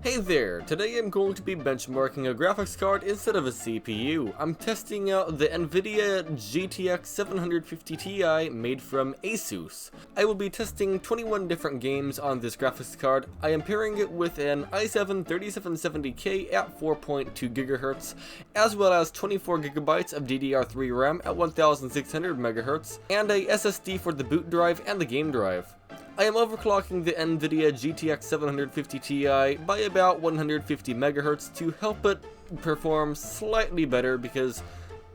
Hey there, today I'm going to be benchmarking a graphics card instead of a CPU. I'm testing out the NVIDIA GTX 750 Ti made from ASUS. I will be testing 21 different games on this graphics card. I am pairing it with an i7 3770K at 4.2 GHz, as well as 24 GB of DDR3 RAM at 1600 MHz, and a SSD for the boot drive and the game drive. I am overclocking the NVIDIA GTX 750 Ti by about 150 MHz to help it perform slightly better because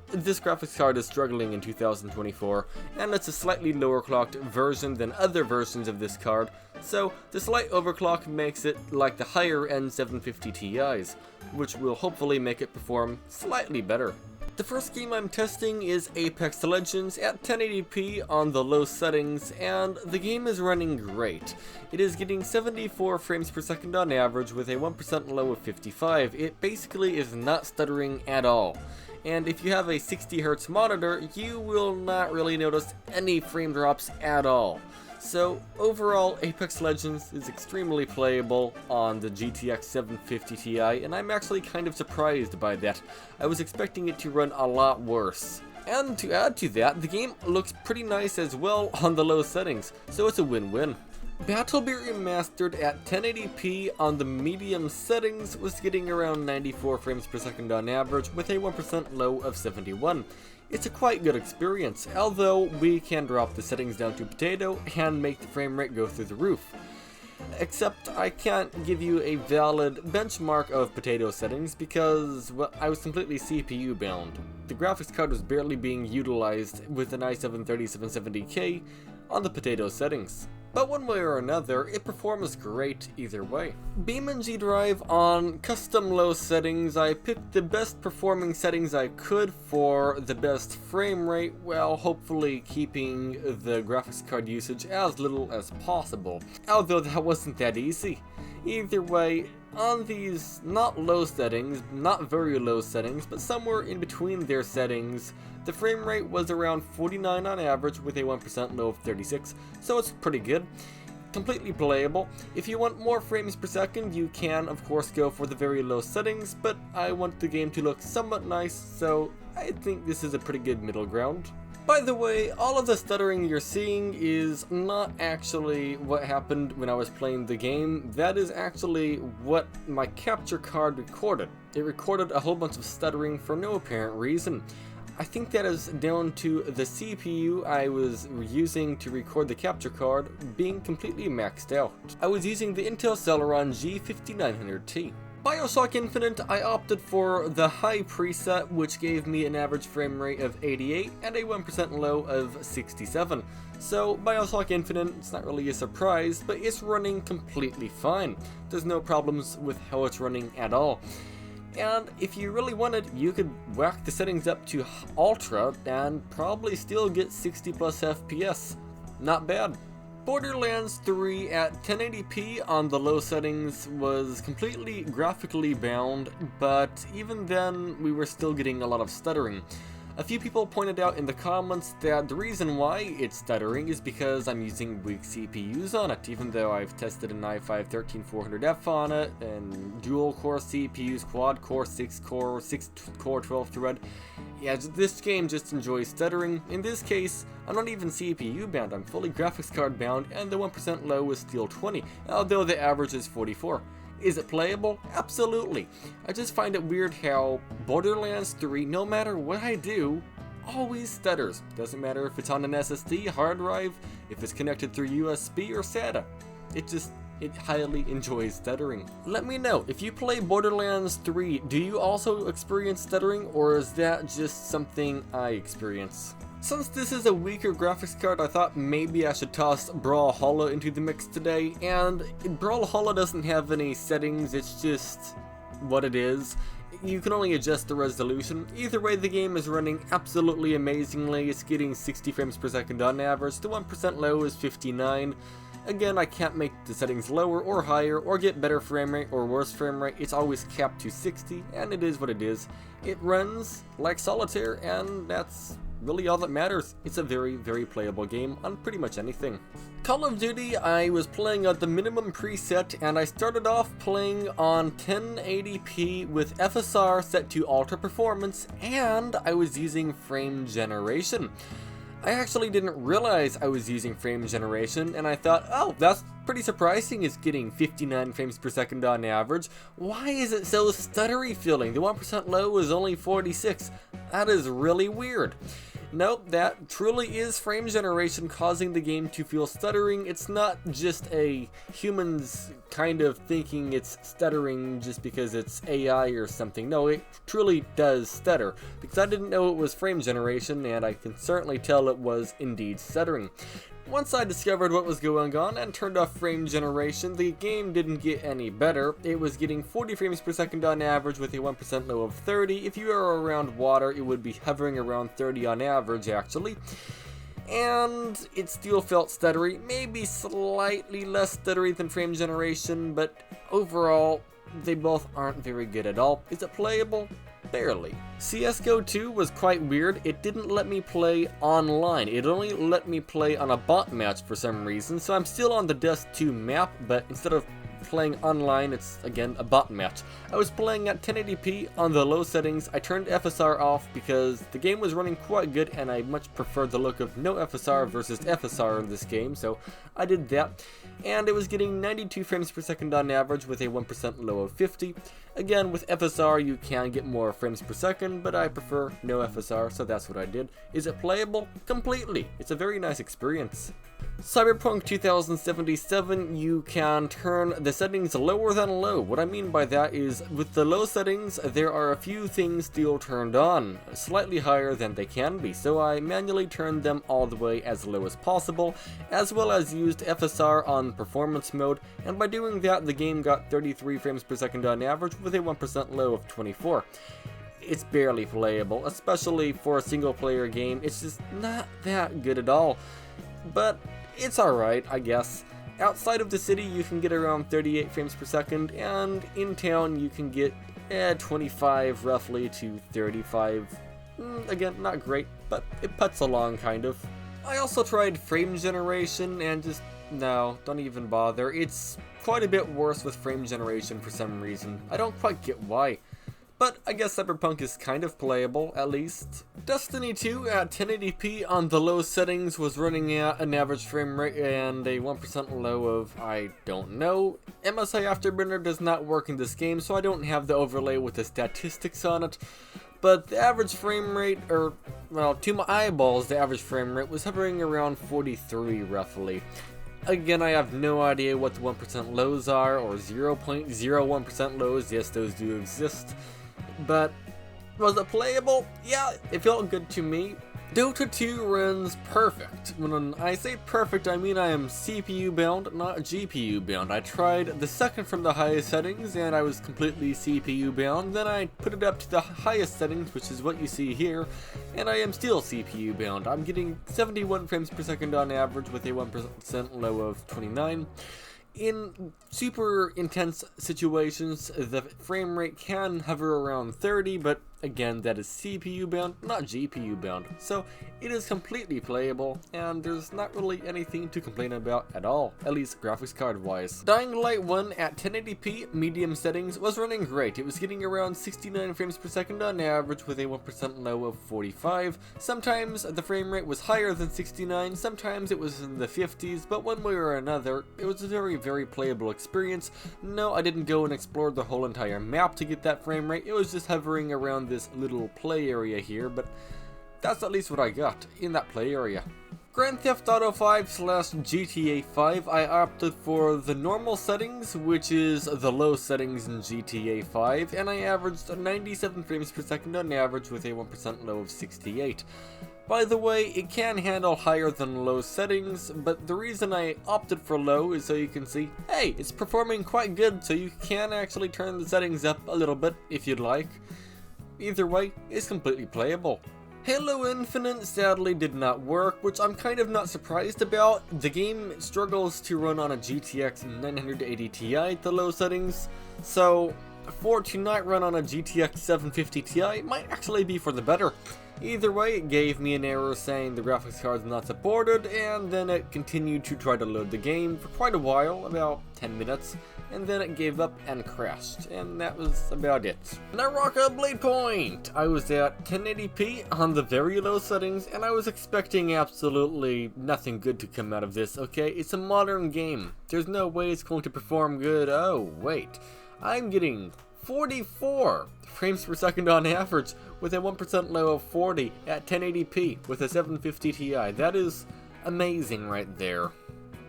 this graphics card is struggling in 2024 and it's a slightly lower clocked version than other versions of this card, so the slight overclock makes it like the higher end 750 Ti's, which will hopefully make it perform slightly better. The first game I'm testing is Apex Legends at 1080p on the low settings, and the game is running great. It is getting 74 frames per second on average with a 1% low of 55. It basically is not stuttering at all. And if you have a 60Hz monitor, you will not really notice any frame drops at all. So overall, Apex Legends is extremely playable on the GTX 750 Ti, and I'm actually kind of surprised by that. I was expecting it to run a lot worse. And to add to that, the game looks pretty nice as well on the low settings, so it's a win-win. BattlebBit Remastered at 1080p on the medium settings was getting around 94 frames per second on average with a 1% low of 71. It's a quite good experience, although we can drop the settings down to potato and make the frame rate go through the roof. Except I can't give you a valid benchmark of potato settings because, well, I was completely CPU bound. The graphics card was barely being utilized with an i7 3770K on the potato settings. But one way or another, it performs great either way. BeamNG Drive on custom low settings, I picked the best performing settings I could for the best frame rate, while hopefully keeping the graphics card usage as little as possible. Although that wasn't that easy. Either way, on these not low settings, not very low settings, but somewhere in between their settings, the frame rate was around 49 on average with a 1% low of 36, so it's pretty good. Completely playable. If you want more frames per second, you can of course go for the very low settings, but I want the game to look somewhat nice, so I think this is a pretty good middle ground. By the way, all of the stuttering you're seeing is not actually what happened when I was playing the game. That is actually what my capture card recorded. It recorded a whole bunch of stuttering for no apparent reason. I think that is down to the CPU I was using to record the capture card being completely maxed out. I was using the Intel Celeron G5900T. BioShock Infinite, I opted for the high preset, which gave me an average frame rate of 88 and a 1% low of 67. So BioShock Infinite, it's not really a surprise, but it's running completely fine. There's no problems with how it's running at all. And if you really wanted, you could whack the settings up to Ultra and probably still get 60 plus FPS. Not bad. Borderlands 3 at 1080p on the low settings was completely graphically bound, but even then we were still getting a lot of stuttering. A few people pointed out in the comments that the reason why it's stuttering is because I'm using weak CPUs on it, even though I've tested an i5-13400F on it, and dual-core CPUs, quad-core, 6-core 12-thread. Yeah, this game just enjoys stuttering. In this case, I'm not even CPU bound, I'm fully graphics card bound, and the 1% low is still 20, although the average is 44. Is it playable? Absolutely. I just find it weird how Borderlands 3, no matter what I do, always stutters. Doesn't matter if it's on an SSD, hard drive, if it's connected through USB or SATA. It highly enjoys stuttering. Let me know, if you play Borderlands 3, do you also experience stuttering, or is that just something I experience? Since this is a weaker graphics card, I thought maybe I should toss Brawlhalla into the mix today, and Brawlhalla doesn't have any settings, it's just what it is. You can only adjust the resolution. Either way, the game is running absolutely amazingly. It's getting 60 frames per second on average, the 1% low is 59. Again, I can't make the settings lower or higher, or get better frame rate or worse frame rate. It's always capped to 60, and it is what it is. It runs like solitaire, and that's really all that matters. It's a very, very playable game on pretty much anything. Call of Duty, I was playing at the minimum preset, and I started off playing on 1080p with FSR set to ultra performance, and I was using frame generation. I actually didn't realize I was using frame generation, and I thought, oh, that's pretty surprising, it's getting 59 frames per second on average. Why is it so stuttery feeling? The 1% low is only 46. That is really weird. Nope, that truly is frame generation causing the game to feel stuttering. It's not just a humans kind of thinking it's stuttering just because it's AI or something. No, it truly does stutter, because I didn't know it was frame generation, and I can certainly tell it was indeed stuttering. Once I discovered what was going on and turned off frame generation, the game didn't get any better. It was getting 40 frames per second on average with a 1% low of 30. If you were around water, it would be hovering around 30 on average, actually. And it still felt stuttery, maybe slightly less stuttery than frame generation, but overall, they both aren't very good at all. Is it playable? Barely. CSGO 2 was quite weird. It didn't let me play online. It only let me play on a bot match for some reason, so I'm still on the Dust 2 map, but instead of playing online, it's again a bot match. I was playing at 1080p on the low settings. I turned FSR off because the game was running quite good, and I much preferred the look of no FSR versus FSR in this game, so I did that. And it was getting 92 frames per second on average with a 1% low of 50. Again, with FSR you can get more frames per second, but I prefer no FSR, so that's what I did. Is it playable? Completely. It's a very nice experience. Cyberpunk 2077, you can turn the settings lower than low. What I mean by that is, with the low settings, there are a few things still turned on, slightly higher than they can be, so I manually turned them all the way as low as possible, as well as used FSR on performance mode, and by doing that, the game got 33 frames per second on average with a 1% low of 24. It's barely playable, especially for a single player game. It's just not that good at all. But it's alright, I guess. Outside of the city you can get around 38 frames per second, and in town you can get 25 roughly to 35. Again, not great, but it puts along kind of. I also tried frame generation and just, no, don't even bother. It's quite a bit worse with frame generation for some reason. I don't quite get why. But I guess Cyberpunk is kind of playable, at least. Destiny 2 at 1080p on the low settings was running at an average frame rate and a 1% low of, I don't know. MSI Afterburner does not work in this game, so I don't have the overlay with the statistics on it. But the average frame rate, or, well, to my eyeballs, the average frame rate was hovering around 43 roughly. Again, I have no idea what the 1% lows are, or 0.01% lows. Yes, those do exist. But was it playable? Yeah, it felt good to me. Dota 2 runs perfect. When I say perfect, I mean I am CPU bound, not GPU bound. I tried the second from the highest settings and I was completely CPU bound. Then I put it up to the highest settings, which is what you see here, and I am still CPU bound. I'm getting 71 frames per second on average with a 1% low of 29. In super intense situations, the frame rate can hover around 30, but again, that is CPU bound, not GPU bound. So it is completely playable, and there's not really anything to complain about at all, at least graphics card wise. Dying Light 1 at 1080p medium settings was running great. It was getting around 69 frames per second on average with a 1% low of 45. Sometimes the frame rate was higher than 69, sometimes it was in the 50s, but one way or another, it was a very, very playable experience. No, I didn't go and explore the whole entire map to get that frame rate. It was just hovering around this little play area here, but that's at least what I got in that play area. Grand Theft Auto 5/GTA 5, I opted for the normal settings, which is the low settings in GTA 5, and I averaged 97 frames per second on average with a 1% low of 68. By the way, it can handle higher than low settings, but the reason I opted for low is so you can see, hey, it's performing quite good, so you can actually turn the settings up a little bit if you'd like. Either way, it's completely playable. Halo Infinite sadly did not work, which I'm kind of not surprised about. The game struggles to run on a GTX 980 Ti at the low settings, so for it to not run on a GTX 750 Ti might actually be for the better. Either way, it gave me an error saying the graphics card is not supported, and then it continued to try to load the game for quite a while, about 10 minutes, and then it gave up and crashed, and that was about it. Naraka Bladepoint! I was at 1080p on the very low settings, and I was expecting absolutely nothing good to come out of this, okay? It's a modern game. There's no way it's going to perform good. Oh, wait. I'm getting 44 frames per second on average with a 1% low of 40 at 1080p with a 750 Ti. That is amazing right there.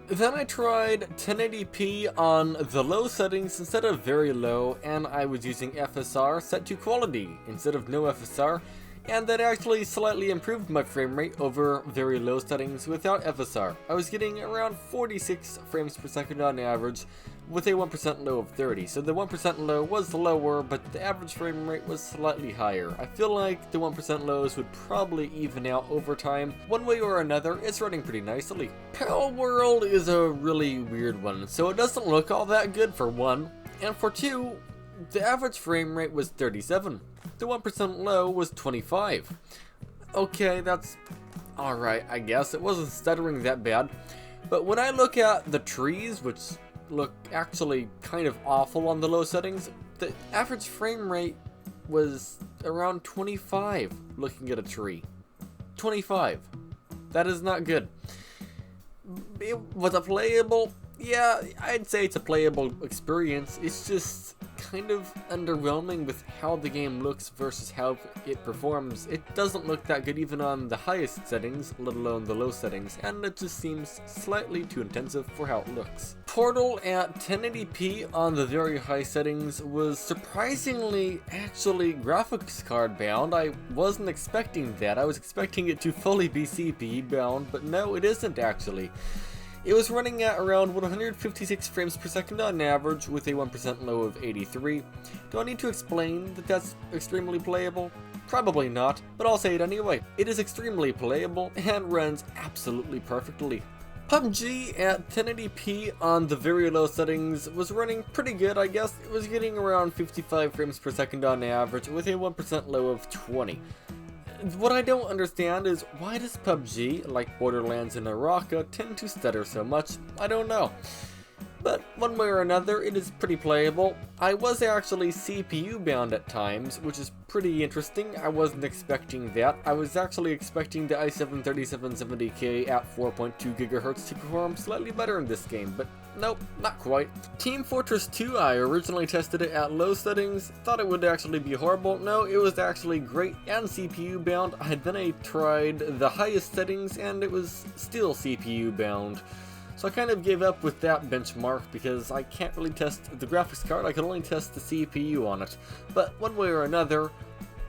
Then I tried 1080p on the low settings instead of very low, and I was using FSR set to quality instead of no FSR, and that actually slightly improved my frame rate over very low settings without FSR. I was getting around 46 frames per second on average with a 1% low of 30. So the 1% low was lower, but the average frame rate was slightly higher. I feel like the 1% lows would probably even out over time. One way or another, it's running pretty nicely. PalWorld is a really weird one, so it doesn't look all that good for one, and for two, the average frame rate was 37. The 1% low was 25. Okay, that's alright, I guess. It wasn't stuttering that bad. But when I look at the trees, which look actually kind of awful on the low settings, the average frame rate was around 25 looking at a tree. 25. That is not good. Was it playable? Yeah, I'd say it's a playable experience. It's just kind of underwhelming with how the game looks versus how it performs. It doesn't look that good even on the highest settings, let alone the low settings, and it just seems slightly too intensive for how it looks. Portal at 1080p on the very high settings was surprisingly actually graphics card bound. I wasn't expecting that. I was expecting it to fully be CPU bound, but no, it isn't actually. It was running at around 156 frames per second on average with a 1% low of 83. Do I need to explain that that's extremely playable? Probably not, but I'll say it anyway. It is extremely playable and runs absolutely perfectly. PUBG at 1080p on the very low settings was running pretty good, I guess. It was getting around 55 frames per second on average with a 1% low of 20. What I don't understand is why does PUBG, like Borderlands and Naraka, tend to stutter so much? I don't know. But one way or another, it is pretty playable. I was actually CPU bound at times, which is pretty interesting. I wasn't expecting that. I was actually expecting the i7-3770K at 4.2 GHz to perform slightly better in this game, but nope, not quite. Team Fortress 2, I originally tested it at low settings, thought it would actually be horrible. No, it was actually great and CPU bound. Then I tried the highest settings and it was still CPU bound. So I kind of gave up with that benchmark because I can't really test the graphics card, I can only test the CPU on it. But one way or another,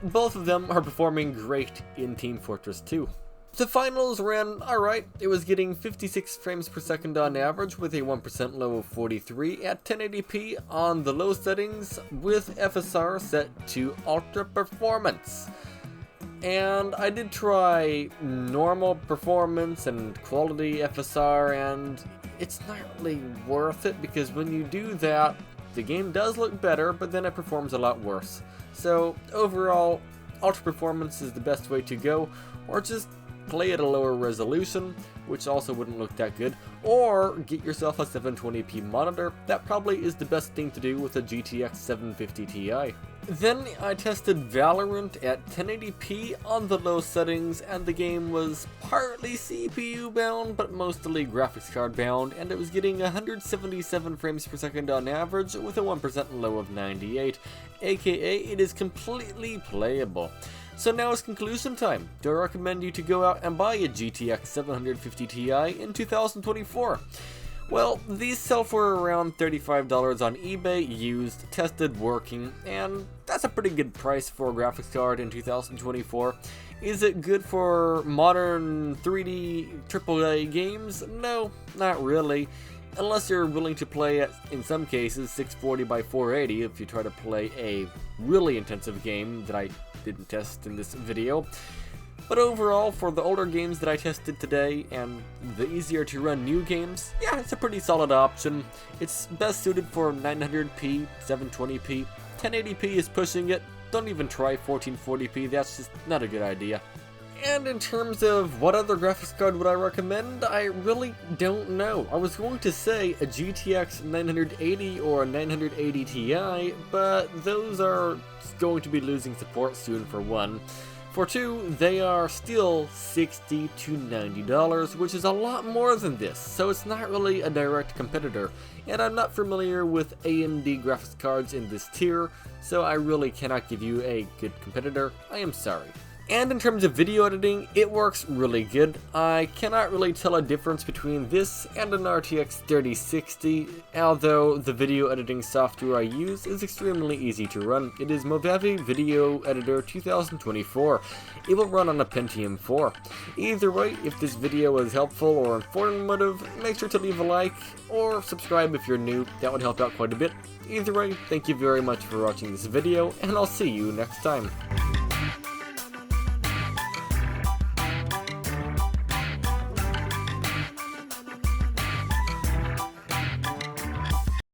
both of them are performing great in Team Fortress 2. The finals ran alright. It was getting 56 frames per second on average with a 1% low of 43 at 1080p on the low settings with FSR set to ultra performance. And I did try normal performance and quality FSR, and it's not really worth it because when you do that, the game does look better, but then it performs a lot worse. So overall, ultra performance is the best way to go, or just play at a lower resolution, which also wouldn't look that good, or get yourself a 720p monitor. That probably is the best thing to do with a GTX 750 Ti. Then I tested Valorant at 1080p on the low settings, and the game was partly CPU bound, but mostly graphics card bound, and it was getting 177 frames per second on average with a 1% low of 98, aka it is completely playable. So now it's conclusion time. Do I recommend you to go out and buy a GTX 750 Ti in 2024? Well, these sell for around $35 on eBay, used, tested, working, and that's a pretty good price for a graphics card in 2024. Is it good for modern 3D AAA games? No, not really. Unless you're willing to play at, in some cases, 640 by 480 if you try to play a really intensive game that I didn't test in this video. But overall, for the older games that I tested today and the easier to run new games, yeah, it's a pretty solid option. It's best suited for 900p, 720p, 1080p is pushing it, don't even try 1440p, that's just not a good idea. And in terms of what other graphics card would I recommend, I really don't know. I was going to say a GTX 980 or a 980 Ti, but those are going to be losing support soon for one. For two, they are still $60 to $90, which is a lot more than this, so it's not really a direct competitor. And I'm not familiar with AMD graphics cards in this tier, so I really cannot give you a good competitor. I am sorry. And in terms of video editing, it works really good. I cannot really tell a difference between this and an RTX 3060, although the video editing software I use is extremely easy to run. It is Mojave Video Editor 2024. It will run on a Pentium 4. Either way, if this video was helpful or informative, make sure to leave a like, or subscribe if you're new, that would help out quite a bit. Either way, thank you very much for watching this video, and I'll see you next time.